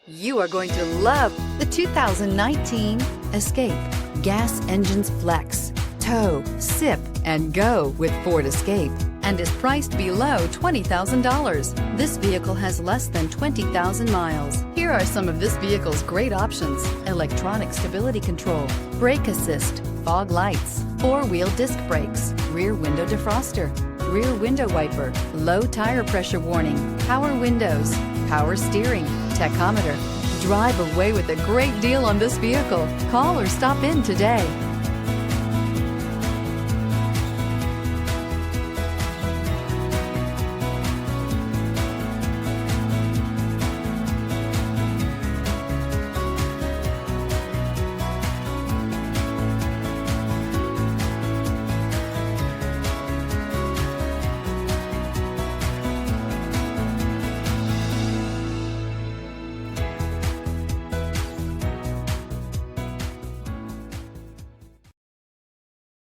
You are going to love the 2019 Escape. Gas engines flex, tow, sip, and go with Ford Escape, and is priced below $20,000. This vehicle has less than 20,000 miles. Here are some of this vehicle's great options: electronic stability control, brake assist, fog lights, four-wheel disc brakes, rear window defroster, rear window wiper, low tire pressure warning, power windows, power steering, tachometer. Drive away with a great deal on this vehicle. Call or stop in today.